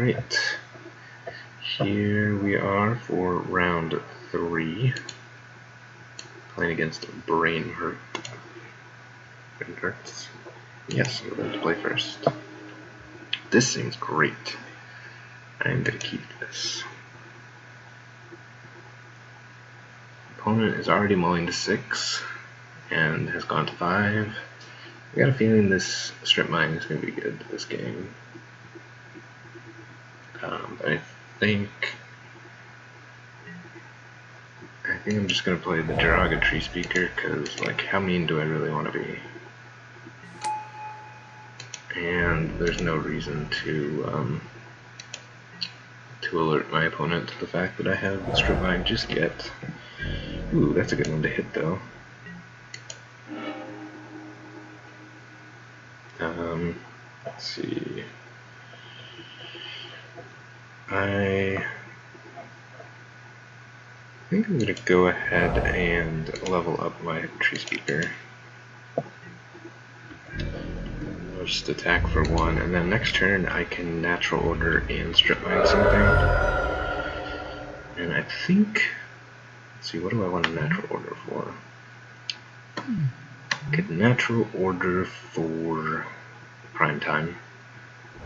Alright, here we are for round 3, playing against Brain Hurts. Yes, I'm going to play first. This seems great. I'm going to keep this. Opponent is already mulling to 6 and has gone to 5. I got a feeling this strip mine is going to be good this game. But I think I'm just going to play the derogatory speaker because, like, how mean do I really want to be? And there's no reason to alert my opponent to the fact that I have the strip mine just yet. Ooh, that's a good one to hit though. Let's see. I think I'm going to go ahead and level up my tree speaker. I'll just attack for 1, and then next turn I can natural order and strip mine something. And I think, let's see, what do I want a natural order for? Get natural order for prime time.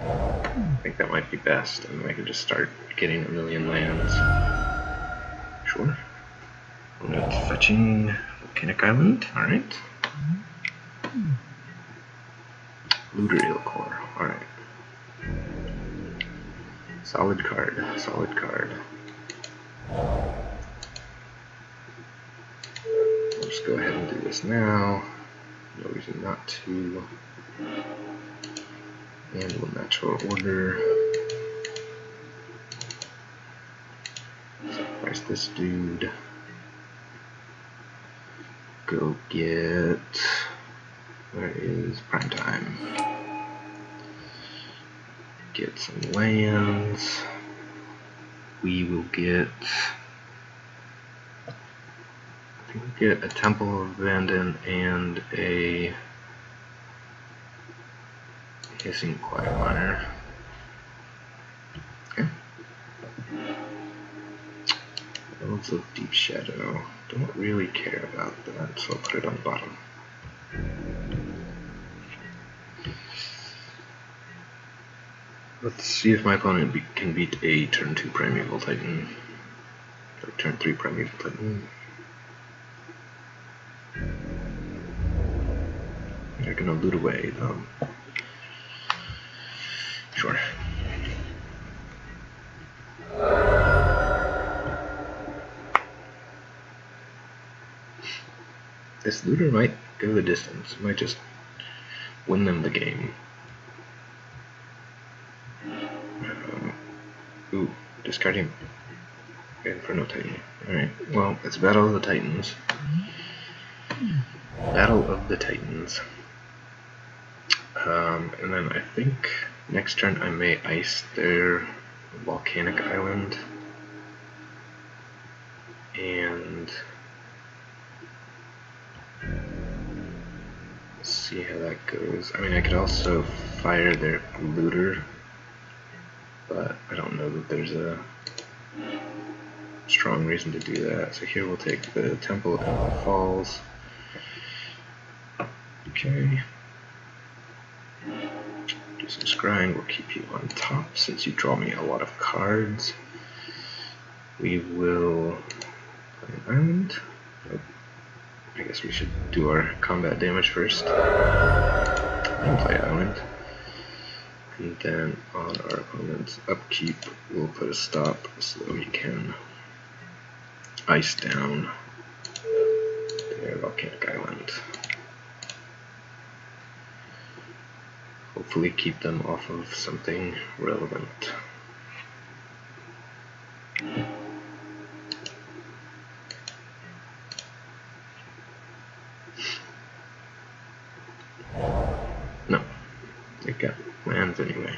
I think that might be best, and then I can just start getting a million lands. Sure. That's fetching Volcanic Island, alright. Looter Ilcore, alright. Solid card, solid card. I'll just go ahead and do this now. No reason not to. And we'll natural order. Sacrifice this dude. Go get. Where is prime time? Get some lands. We will get. I think we'll get a Temple of Abandon and a Hissing Quiet Miner. Okay. Elves of Deep Shadow. Don't really care about that, so I'll put it on the bottom. Let's see if my opponent can beat a turn 2 Primeval Titan. Or turn 3 Primeval Titan. They're gonna loot away though. Sure. This looter might go the distance. It might just win them the game. Ooh, discarding Inferno Titan. Alright, well, it's Battle of the Titans. Battle of the Titans. And then I think next turn I may ice their Volcanic Island. And see how that goes. I mean, I could also fire their looter, but I don't know that there's a strong reason to do that. So here we'll take the Temple and the Falls. Okay. Do some scrying. We'll keep you on top since you draw me a lot of cards. We will play an island. Oh, I guess we should do our combat damage first. And play island. And then on our opponent's upkeep, we'll put a stop so that we can ice down their Volcanic Island. Hopefully keep them off of something relevant. No, they got lands anyway.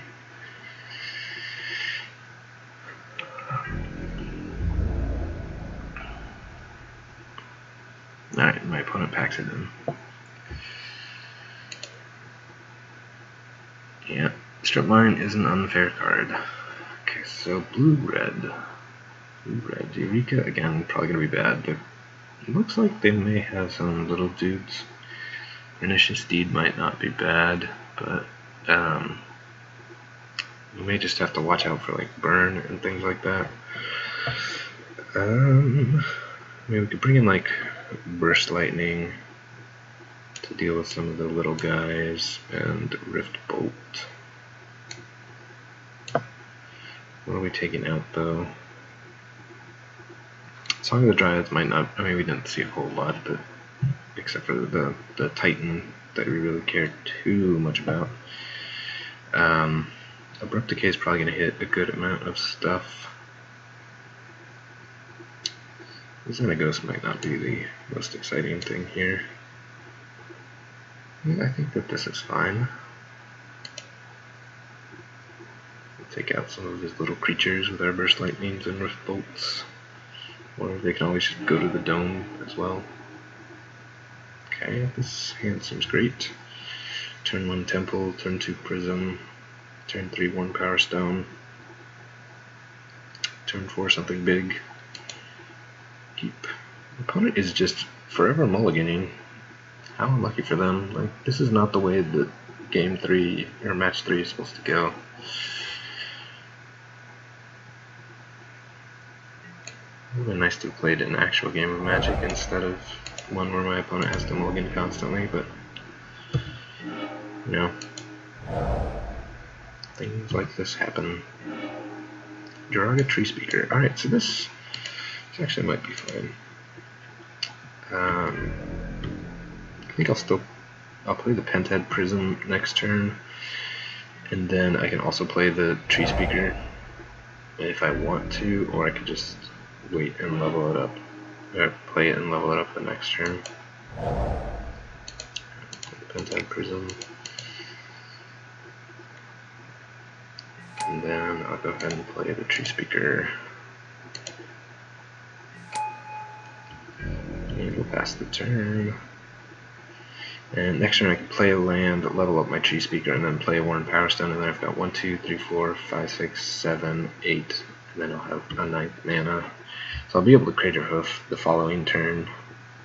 Alright, my opponent packs it in. Yeah, Strip Mine is an unfair card. Okay, so blue-red. Blue-red. Eureka, again, probably going to be bad. But it looks like they may have some little dudes. Pernicious Deed might not be bad, but you may just have to watch out for like burn and things like that. Maybe we could bring in like Burst Lightning to deal with some of the little guys, and Rift Bolt. What are we taking out though? Song of the Dryads might not, I mean we didn't see a whole lot, but except for the Titan that we really cared too much about. Abrupt Decay is probably going to hit a good amount of stuff. Xenaghost might not be the most exciting thing here. Yeah, I think that this is fine. We'll take out some of his little creatures with our Burst Lightnings and Rift Bolts. Or they can always just go to the dome as well. Okay, this hand seems great. Turn 1 Temple, turn 2 Prism, turn 3 1 Power Stone, turn 4 something big. Keep. Opponent is just forever mulliganing. How unlucky for them. Like, this is not the way that game 3 or match 3 is supposed to go. It would have been nice to have played an actual game of Magic instead of one where my opponent has to mulligan constantly, but you know, things like this happen. Jiraga Tree Speaker. Alright, so this actually might be fine. I think I'll play the Penthead Prism next turn, and then I can also play the Tree Speaker if I want to, or I could just wait and level it up, or play it and level it up the next turn. The Penthead Prism, and then I'll go ahead and play the Tree Speaker. And we'll pass the turn. And next turn I can play a land, level up my Tree Speaker, and then play a Worn Power Stone, and then I've got 1, 2, 3, 4, 5, 6, 7, 8, and then I'll have a 9th mana. So I'll be able to Crater Hoof the following turn,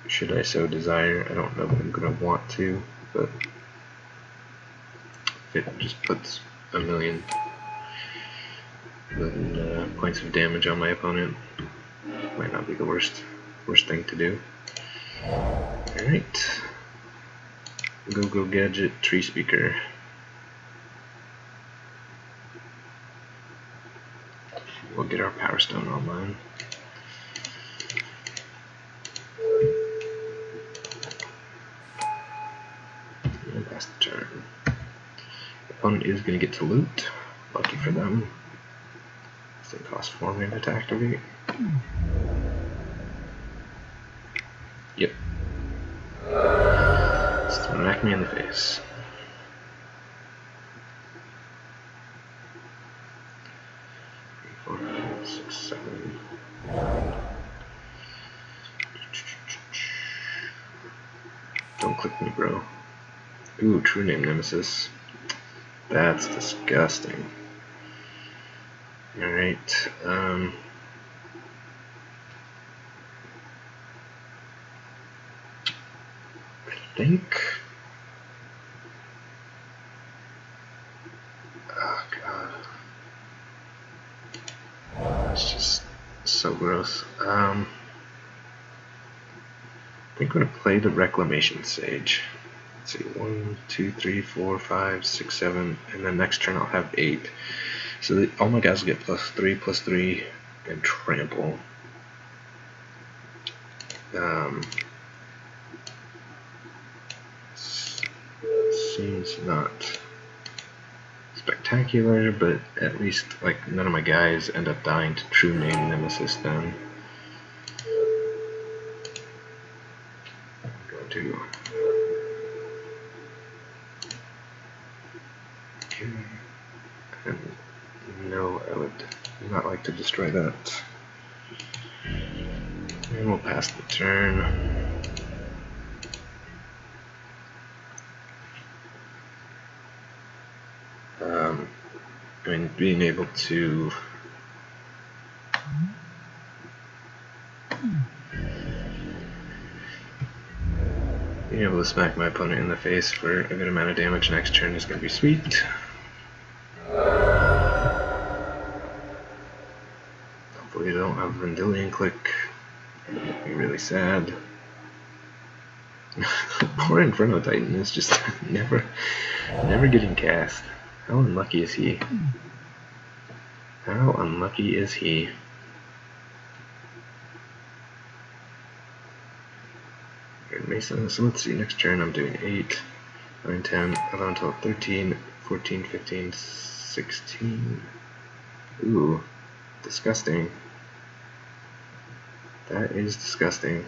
should I so desire. I don't know that I'm going to want to, but it just puts a million points of damage on my opponent. Might not be the worst thing to do. Alright. Go Gadget, Tree Speaker. We'll get our Power Stone online. And pass the turn. The opponent is going to get to loot. Lucky for them. This thing costs 4 mana to activate. Yep. Smack me in the face. Three, 4, 5, 6, 7. Don't click me, bro. Ooh, True Name Nemesis. That's disgusting. Alright, I think... Oh god. That's just so gross. I think I'm going to play the Reclamation Sage. Let's see, 1, 2, 3, 4, 5, 6, 7, and then next turn I'll have 8. So all my guys will get +3/+3 and trample. Seems not spectacular, but at least like none of my guys end up dying to True Name Nemesis then. I'm going to and no, I would not like to destroy that. And we'll pass the turn. I mean, being able to Being able to smack my opponent in the face for a good amount of damage next turn is going to be sweet. Hopefully I don't have Vendilion click. That would make me really sad. Poor Inferno Titan is just never getting cast. How unlucky is he? How unlucky is he? Mason, so let's see, next turn I'm doing 8, 9, 10, 11, 12, 13, 14, 15, 16. Ooh, disgusting. That is disgusting.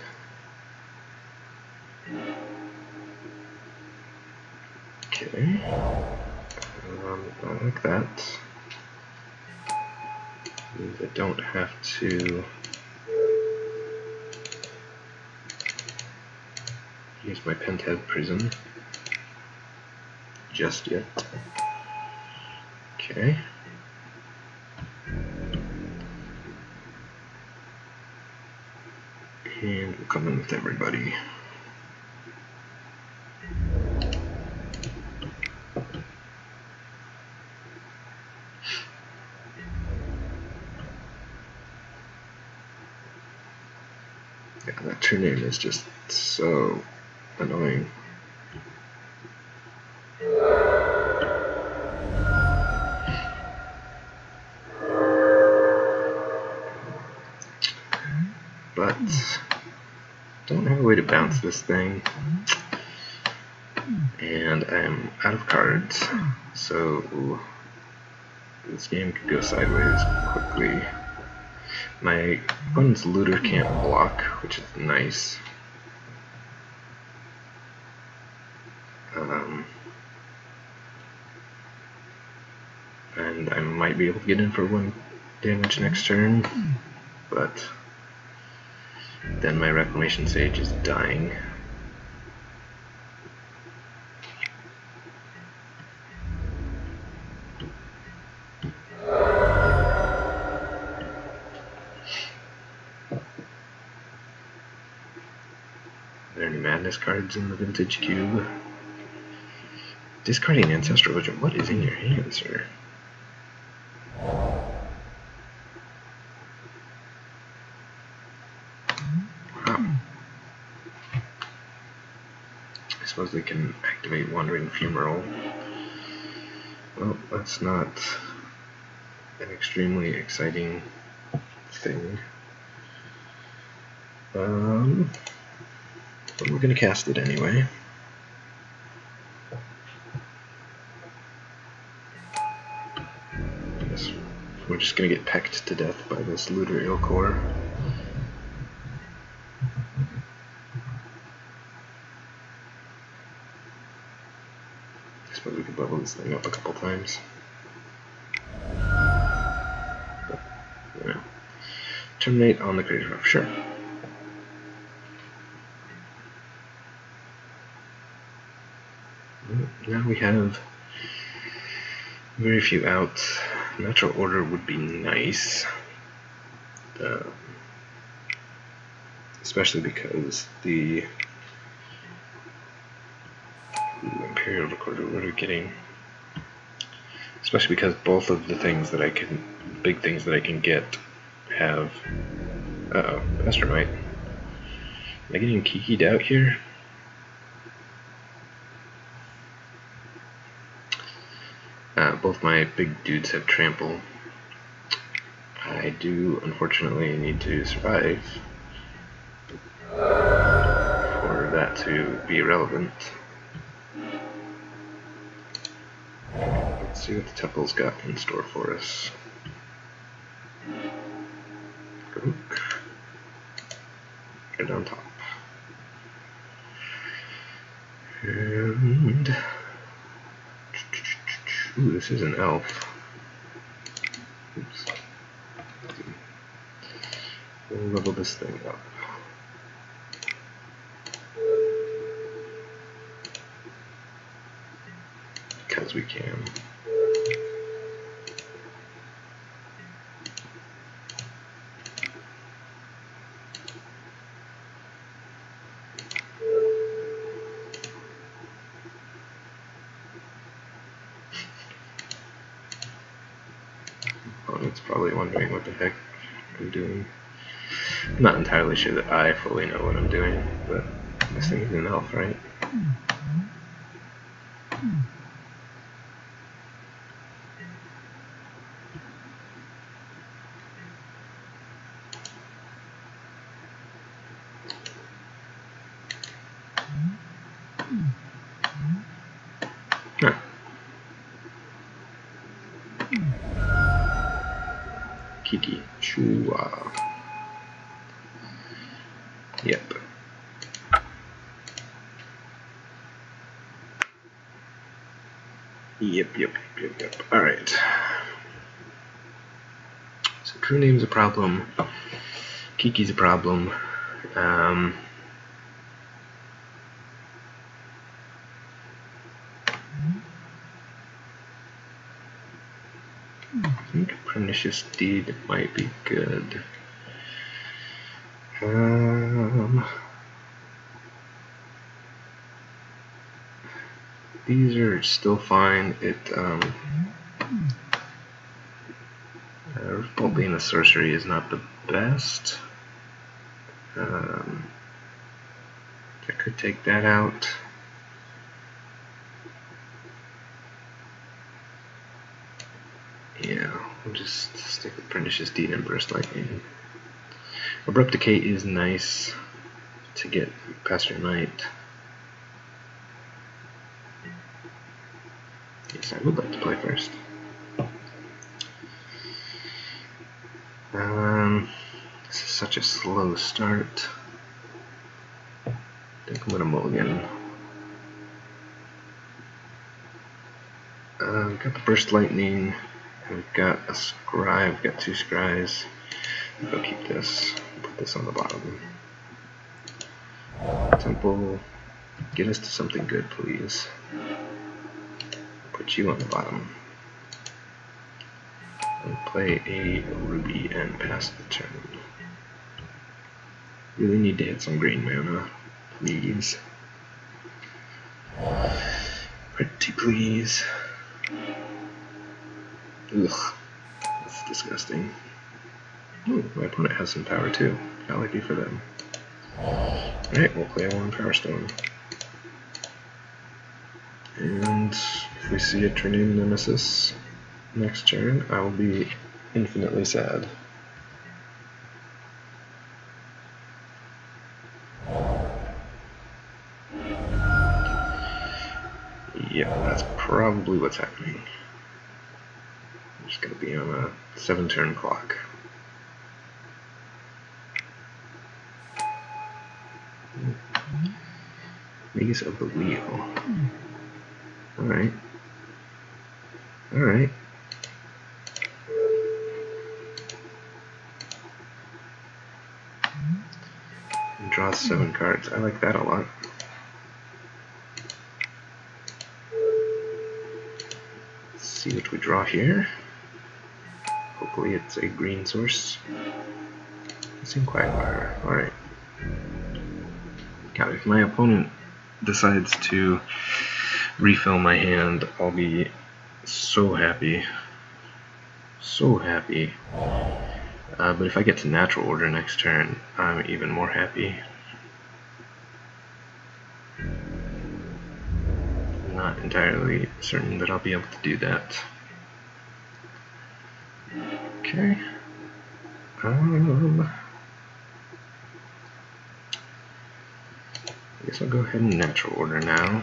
Okay. I like that. Means I don't have to use my Penthead Prism just yet. Okay. And we'll come in with everybody. Yeah, that turn in is just so annoying. But don't have a way to bounce this thing, and I'm out of cards, so this game could go sideways quickly. My opponent's looter can't block, which is nice. And I might be able to get in for 1 damage next turn, but then my Reclamation Sage is dying. Are there any Madness cards in the Vintage Cube? Discarding Ancestral Vision. What is in your hand, sir? Wow. I suppose they can activate Wandering Fumarole. Well, that's not an extremely exciting thing. But we're going to cast it anyway. Yes, we're just going to get pecked to death by this Looter Ilkor. I suppose we could level this thing up a couple times. But, yeah. Terminate on the creature, sure. Now we have very few outs. Natural Order would be nice, especially because the Imperial Recorder, what are we getting? Especially because both of the things that I can, big things that I can get, have. Uh-oh, Pestermite. Am I getting kikied out here? Both my big dudes have trample. I do, unfortunately, need to survive for that to be relevant. Let's see what the temple's got in store for us. Get on top. And ooh, this is an elf. Oops. We'll level this thing up. Because we can. opponent's probably wondering what the heck I'm doing. I'm not entirely sure that I fully know what I'm doing, but this thing is an elf, right? Huh. Kiki. Chua. Yep. Yep. Alright. So crew name's a problem. Kiki's a problem. I think Pernicious Deed might be good. These are still fine. Revolt being a sorcery is not the best. I could take that out. Yeah, we'll just stick with Pernicious Deed and Burst Lightning. Abrupt Decay is nice to get past your might. Yes, I would like to play first. This is such a slow start. I think I'm gonna mulligan. We've got the Burst Lightning, and we've got a Scry. We've got 2 Scries. I'll keep this. Put this on the bottom. Temple, get us to something good, please. Put you on the bottom. And play a Ruby and pass the turn. Really need to hit some green mana, please. Pretty please. Ugh, that's disgusting. Ooh, my opponent has some power too. How lucky for them. Alright, we'll play one Power Stone. And if we see a Trinian Nemesis next turn, I will be infinitely sad. Yeah, that's probably what's happening. I'm just going to be on a 7-turn clock. Maze of the Wheel. Alright. Alright. And draw 7 cards. I like that a lot. Let's see what we draw here. Hopefully it's a green source. It's Inquire. Alright. God, if my opponent decides to refill my hand, I'll be so happy. So happy. But if I get to natural order next turn, I'm even more happy. I'm not entirely certain that I'll be able to do that. Okay. I guess I'll go ahead and natural order now.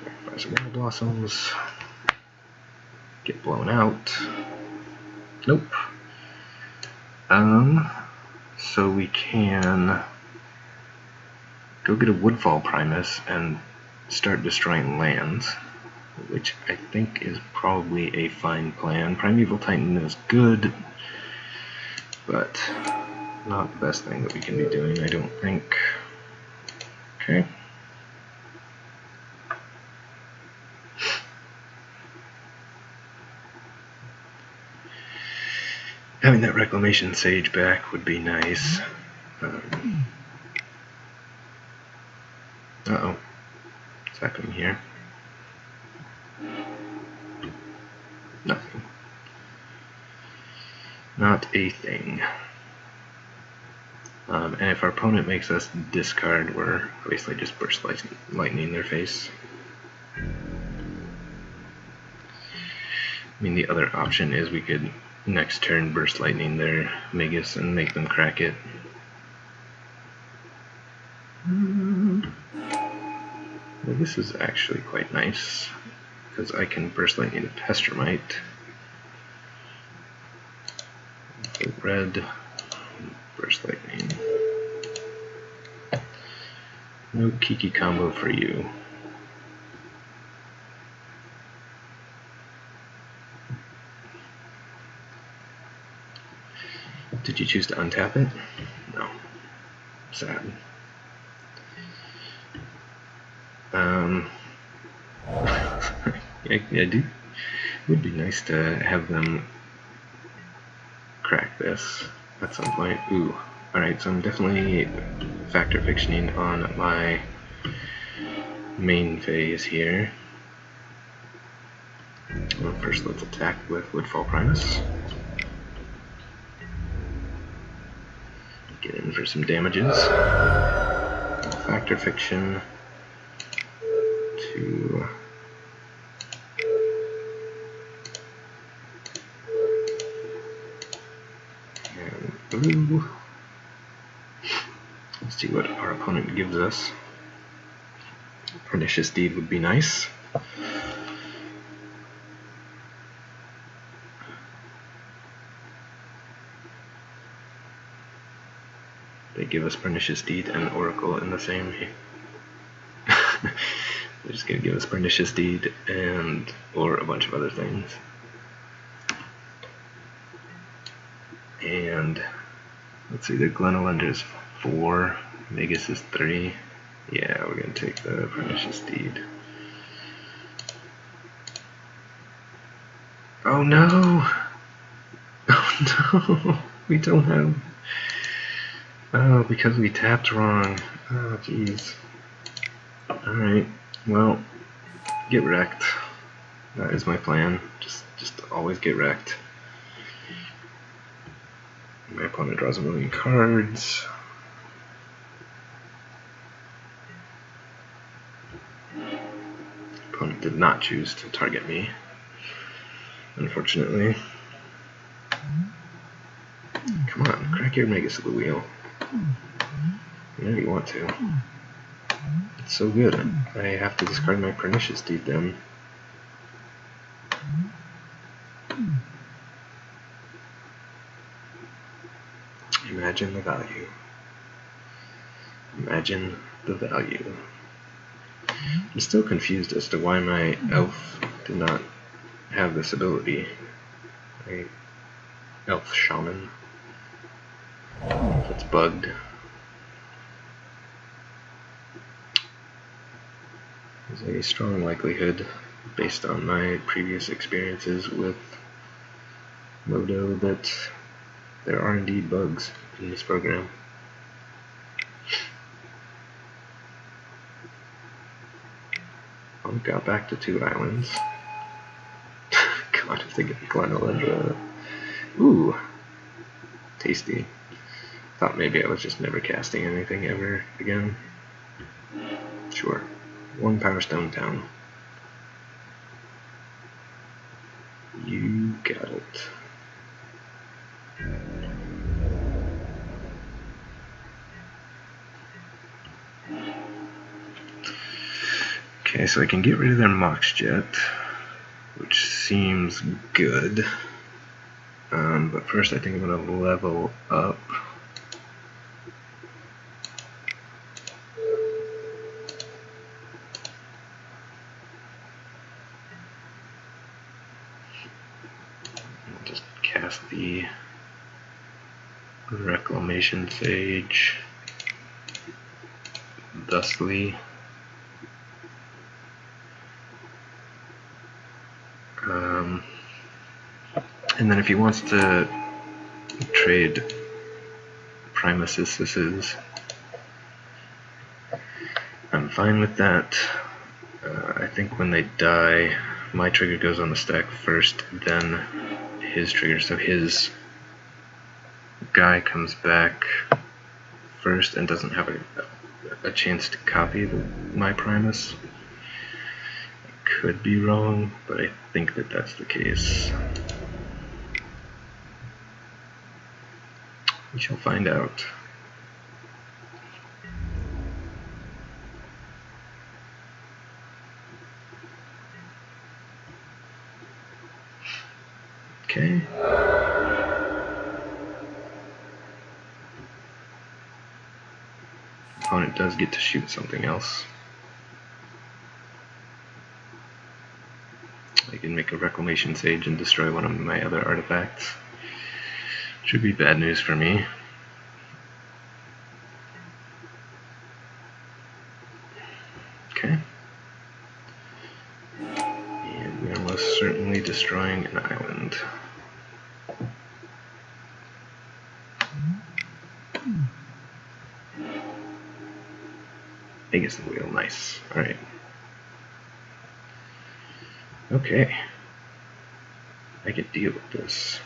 Sacrifice Wild Blossoms. Get blown out. Nope. So we can go get a Woodfall Primus and start destroying lands, which I think is probably a fine plan. Primeval Titan is good, but not the best thing that we can be doing, I don't think. Okay. Having that Reclamation Sage back would be nice. Uh-oh. What's happening here? Nothing. Not a thing. And if our opponent makes us discard, we're basically just burst lightning their face. I mean, the other option is we could next turn burst lightning their Magus and make them crack it. Well, this is actually quite nice, because I can burst lightning a Pestermite. So red, burst lightning. No Kiki combo for you. Did you choose to untap it? No. Sad. I do. It would be nice to have them crack this at some point. Ooh. Alright, so I'm definitely factor fictioning on my main phase here. Well, first let's attack with Woodfall Primus. Get in for some damages. Factor fiction to and blue. Let's see what our opponent gives us. Pernicious Deed would be nice. They give us Pernicious Deed and Oracle in the same. They're just going to give us Pernicious Deed and or a bunch of other things. And let's see, the Glenolender is 4, Magus is 3. Yeah, we're going to take the Pernicious Deed. Oh no! Oh no! We don't have... Oh, because we tapped wrong. Oh, jeez. Alright, well, get wrecked. That is my plan. Just always get wrecked. My opponent draws a million cards. Opponent did not choose to target me, unfortunately. Come on, crack your Magus of the wheel. You know you want to. It's so good. I have to discard my Pernicious Deed then. Imagine the value. Imagine the value. I'm still confused as to why my elf did not have this ability. My elf shaman. If it's bugged. There's a strong likelihood, based on my previous experiences with Modo, that there are indeed bugs in this program. Got back to 2 islands. God, if they get Glenolendra. Ooh, tasty. Thought maybe I was just never casting anything ever again. Sure. 1 Power Stone down. You got it. Okay, so I can get rid of their Mox Jet, which seems good. But first I think I'm going to level up. Just cast the Reclamation Sage thusly. And then if he wants to trade Primus's, I'm fine with that. I think when they die, my trigger goes on the stack first, then his trigger, so his guy comes back first and doesn't have a chance to copy my Primus. I could be wrong, but I think that that's the case. We shall find out. Okay. Opponent does get to shoot something else. I can make a Reclamation Sage and destroy one of my other artifacts. Should be bad news for me. Okay. And we are most certainly destroying an island. Vegas the wheel, nice. Alright. Okay. I can deal with this.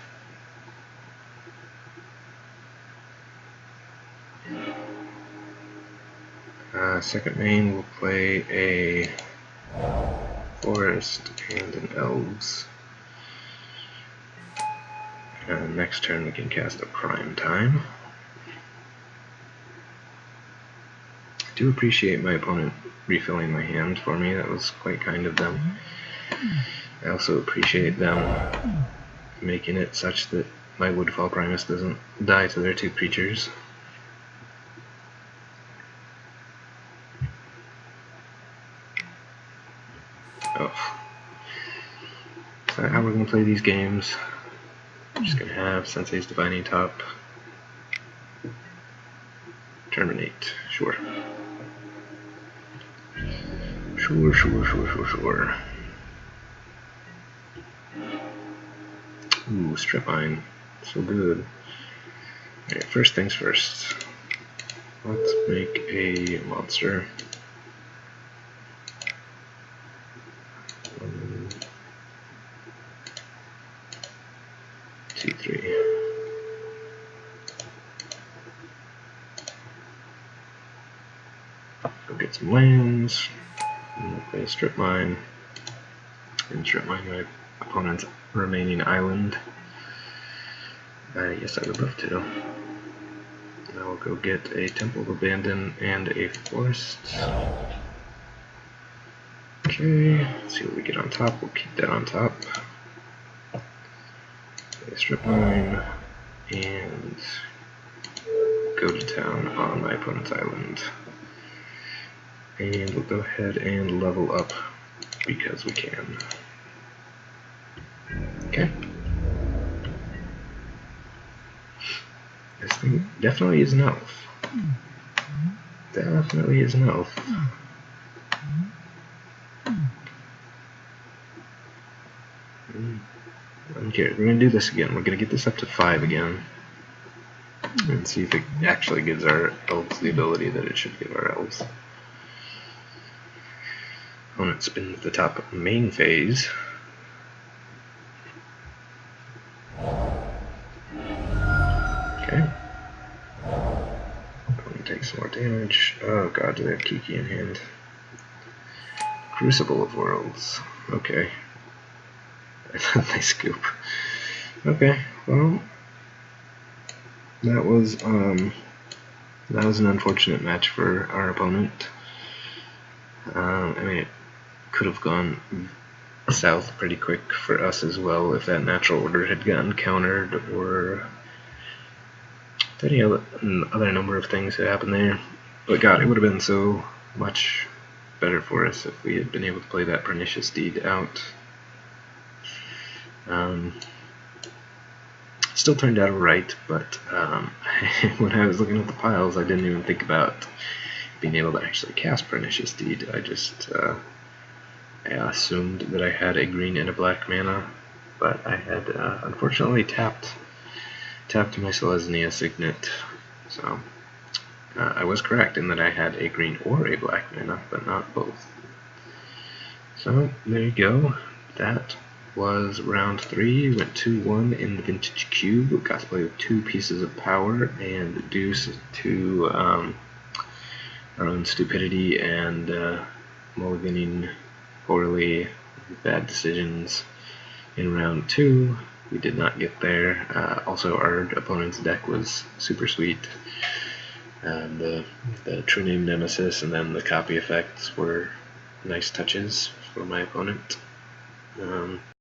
Second main will play a forest and an elves. And next turn we can cast a prime time. I do appreciate my opponent refilling my hand for me, that was quite kind of them. I also appreciate them making it such that my Woodfall Primus doesn't die to their two creatures. Oh. Is that how we're going to play these games? I'm just going to have Sensei's Divining Top. Terminate. Sure. Sure. Ooh, Strip Mine. So good. Alright, first things first. Let's make a monster. 1, 2, 3. Go get some lands. And we'll play a Strip Mine. And Strip Mine my opponent's remaining island. Yes, I would love to. Now we'll go get a Temple of Abandon and a Forest. Okay, let's see what we get on top. We'll keep that on top. A Strip Mine and go to town on my opponent's island. And we'll go ahead and level up because we can. Okay. This thing definitely is an elf. Definitely is an elf. Okay, we're gonna do this again. We're gonna get this up to 5 again. And see if it actually gives our elves the ability that it should give our elves. Opponent spins the top main phase. Okay. Opponent takes some more damage. Oh god, do they have Kiki in hand? Crucible of Worlds. Okay. Nice scoop. Okay, well, that was an unfortunate match for our opponent. I mean, it could have gone south pretty quick for us as well if that natural order had gotten countered, or any other number of things had happened there. But god, it would have been so much better for us if we had been able to play that Pernicious Deed out. Still turned out alright, but when I was looking at the piles, I didn't even think about being able to actually cast Pernicious Deed. I just I assumed that I had a green and a black mana, but I had unfortunately tapped my Selesnya Signet, so I was correct in that I had a green or a black mana, but not both. So there you go. That was round 3. Went 2-1 in the Vintage Cube. Got to play with 2 pieces of power and deuce to our own stupidity and mulliganing poorly, bad decisions. In round 2, we did not get there. Also, our opponent's deck was super sweet. The True Name Nemesis and then the copy effects were nice touches for my opponent.